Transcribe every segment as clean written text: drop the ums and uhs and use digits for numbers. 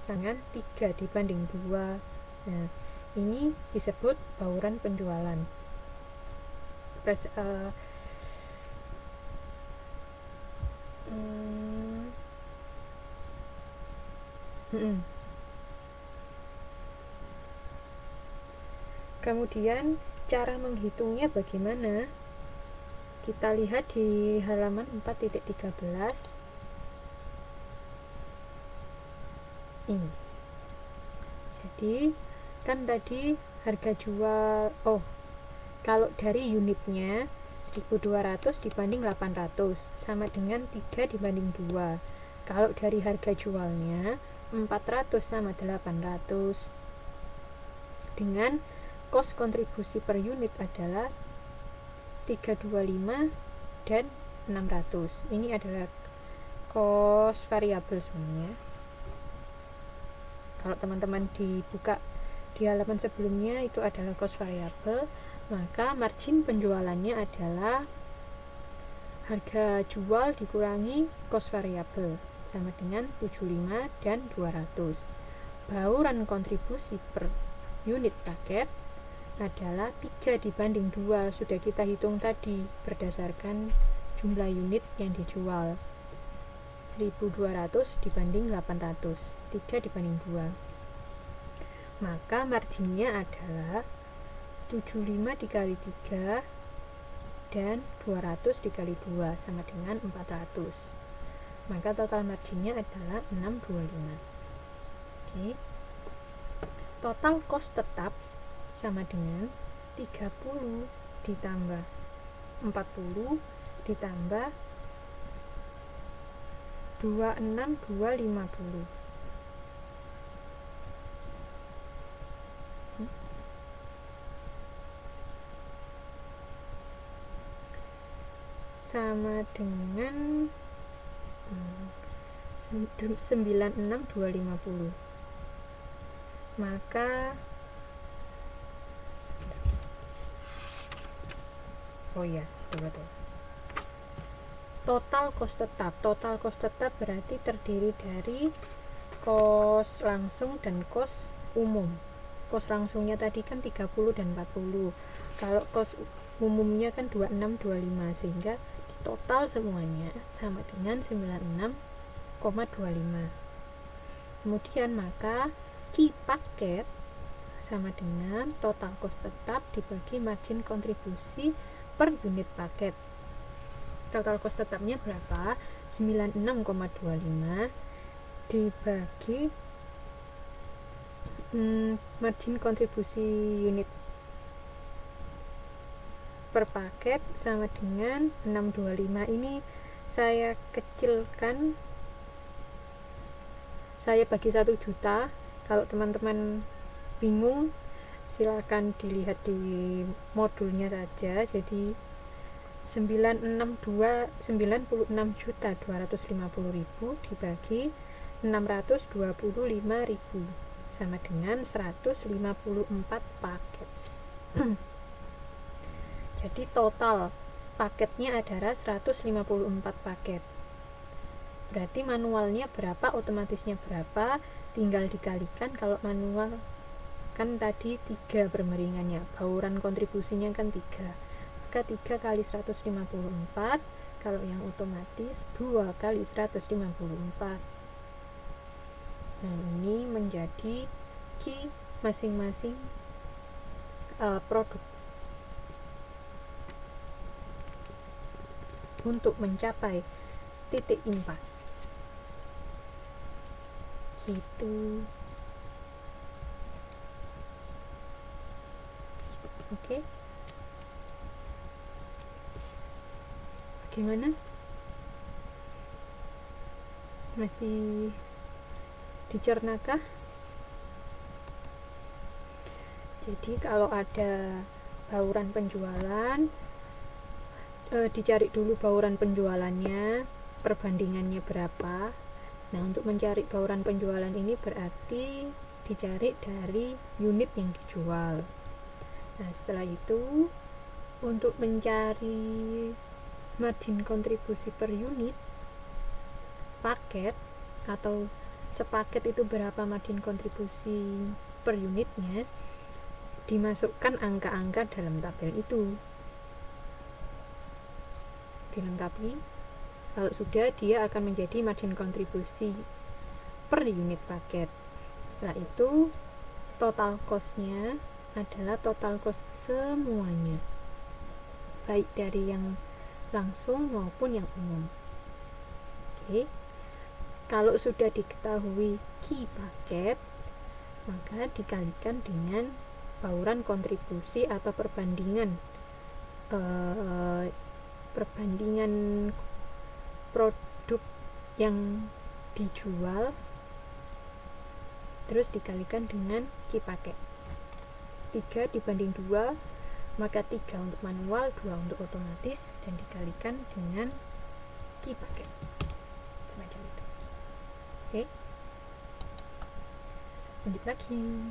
dengan 3 dibanding 2. Nah, ini disebut bauran penjualan. Kemudian cara menghitungnya bagaimana? Kita lihat di halaman 4.13 ini. Jadi kan tadi harga jual, kalau dari unitnya 1.200 dibanding 800 sama dengan 3 dibanding 2. Kalau dari harga jualnya 400 sama 800 dengan kos kontribusi per unit adalah 325 dan 600. Ini adalah kos variabel sebenarnya. Kalau teman-teman dibuka di halaman sebelumnya itu adalah kos variabel, maka margin penjualannya adalah harga jual dikurangi kos variabel sama dengan 75 dan 200. Bauran kontribusi per unit paket adalah 3 dibanding 2, sudah kita hitung tadi berdasarkan jumlah unit yang dijual, 1.200 dibanding 800, 3 dibanding 2. Maka marginnya adalah 75 dikali 3 dan 200 dikali 2 sama dengan 400. Maka total marginnya adalah 625. Oke. Total kos tetap sama dengan 30 ditambah 40 ditambah 26250 sama dengan 96250. Maka betul. Total kos tetap berarti terdiri dari kos langsung dan kos umum. Kos langsungnya tadi kan 30 dan 40. Kalau kos umumnya kan 2625, sehingga total semuanya sama dengan 96,25. Kemudian maka Q paket sama dengan total kos tetap dibagi margin kontribusi per unit paket. Total kos tetapnya berapa? 96,25 dibagi margin kontribusi unit per paket sama dengan 625. Ini saya kecilkan, saya bagi 1 juta. Kalau teman-teman bingung silakan dilihat di modulnya saja. Jadi 96.250.000 dibagi 625.000 sama dengan 154 paket. Jadi total paketnya adalah 154 paket. Berarti manualnya berapa, otomatisnya berapa, tinggal dikalikan. Kalau manual kan tadi 3 bermeringannya, bauran kontribusinya kan 3, maka 3 kali 154. Kalau yang otomatis 2 kali 154. Nah, ini menjadi Q masing-masing produk untuk mencapai titik impas. Gitu. Oke. Bagaimana? Masih dicernakah? Jadi kalau ada bauran penjualan, dicari dulu bauran penjualannya, perbandingannya berapa. Nah, untuk mencari bauran penjualan ini berarti dicari dari unit yang dijual. Nah, setelah itu untuk mencari margin kontribusi per unit paket atau sepaket itu berapa margin kontribusi per unitnya, dimasukkan angka-angka dalam tabel itu, dilengkapi. Kalau sudah, dia akan menjadi margin kontribusi per unit paket. Setelah itu total cost-nya adalah total cost semuanya, baik dari yang langsung maupun yang umum. Oke. Kalau sudah diketahui key paket, maka dikalikan dengan bauran kontribusi atau perbandingan produk yang dijual, terus dikalikan dengan key paket. 3 dibanding 2, maka 3 untuk manual, 2 untuk otomatis, dan dikalikan dengan key paket, semacam itu. Oke, lanjut lagi.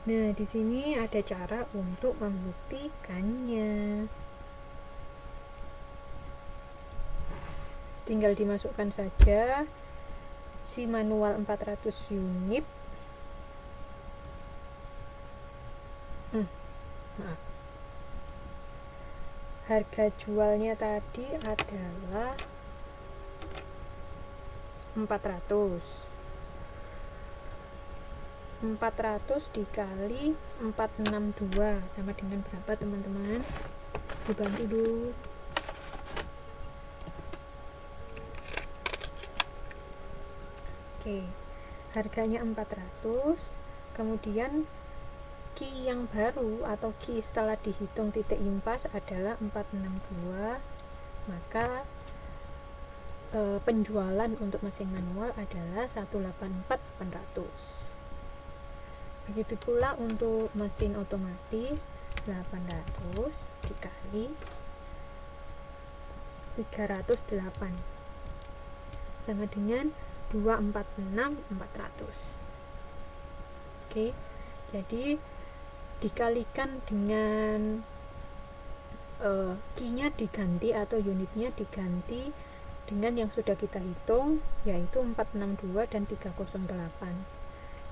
Nah, di sini ada cara untuk membuktikannya. Tinggal dimasukkan saja si manual 400 unit. Maaf. Harga jualnya tadi adalah 400 dikali 462 sama dengan berapa, teman-teman? Dibantu dulu. Oke, harganya 400, kemudian key yang baru atau key setelah dihitung titik impas adalah 462, maka penjualan untuk mesin manual adalah 184.800. Begitu pula untuk mesin otomatis, 800 dikali 308 sama dengan 246.400. Oke, jadi dikalikan dengan key-nya diganti atau unitnya diganti dengan yang sudah kita hitung, yaitu 462 dan 308.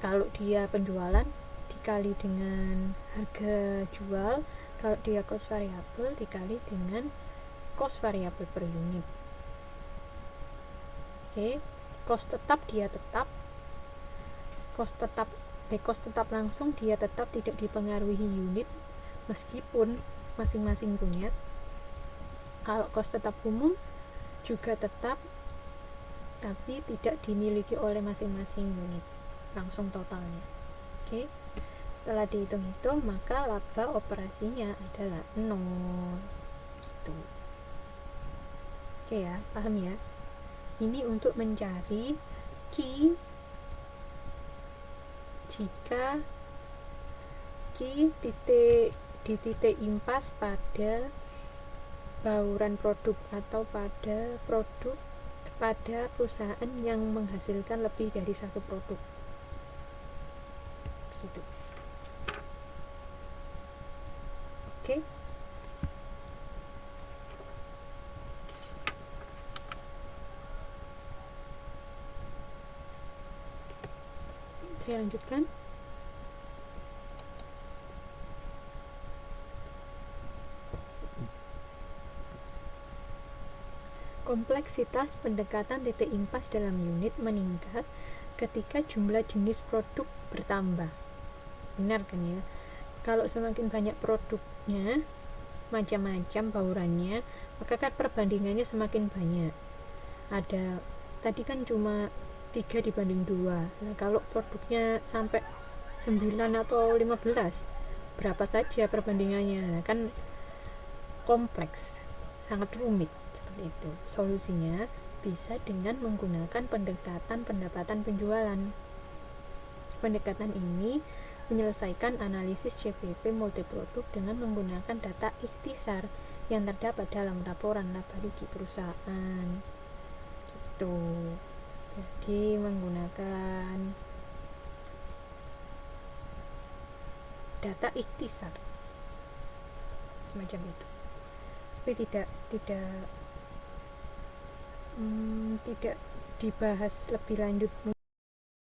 Kalau dia penjualan dikali dengan harga jual, kalau dia cost variable dikali dengan cost variable per unit. Oke, cost tetap dia tetap, cost tetap langsung dia tetap tidak dipengaruhi unit meskipun masing-masing punya. Kalau cost tetap umum juga tetap, tapi tidak dimiliki oleh masing-masing unit, langsung totalnya. Oke, setelah dihitung-hitung maka laba operasinya adalah 0 gitu. Oke ya, paham ya? Ini untuk mencari key jika key di titik impas pada bauran produk atau pada perusahaan yang menghasilkan lebih dari satu produk. Begitu. Oke. Saya lanjutkan. Kompleksitas pendekatan titik impas dalam unit meningkat ketika jumlah jenis produk bertambah. Benar kan ya? Kalau semakin banyak produknya, macam-macam baurannya, maka kan perbandingannya semakin banyak. Ada tadi kan cuma 3 dibanding 2. Nah, kalau produknya sampai 9 atau 15, berapa saja perbandingannya? Nah, kan kompleks, sangat rumit. Itu solusinya bisa dengan menggunakan pendekatan pendapatan penjualan. Pendekatan ini menyelesaikan analisis CPP multiproduk dengan menggunakan data ikhtisar yang terdapat dalam laporan laba rugi perusahaan. Gitu. Jadi menggunakan data ikhtisar semacam itu. Tapi tidak dibahas lebih lanjut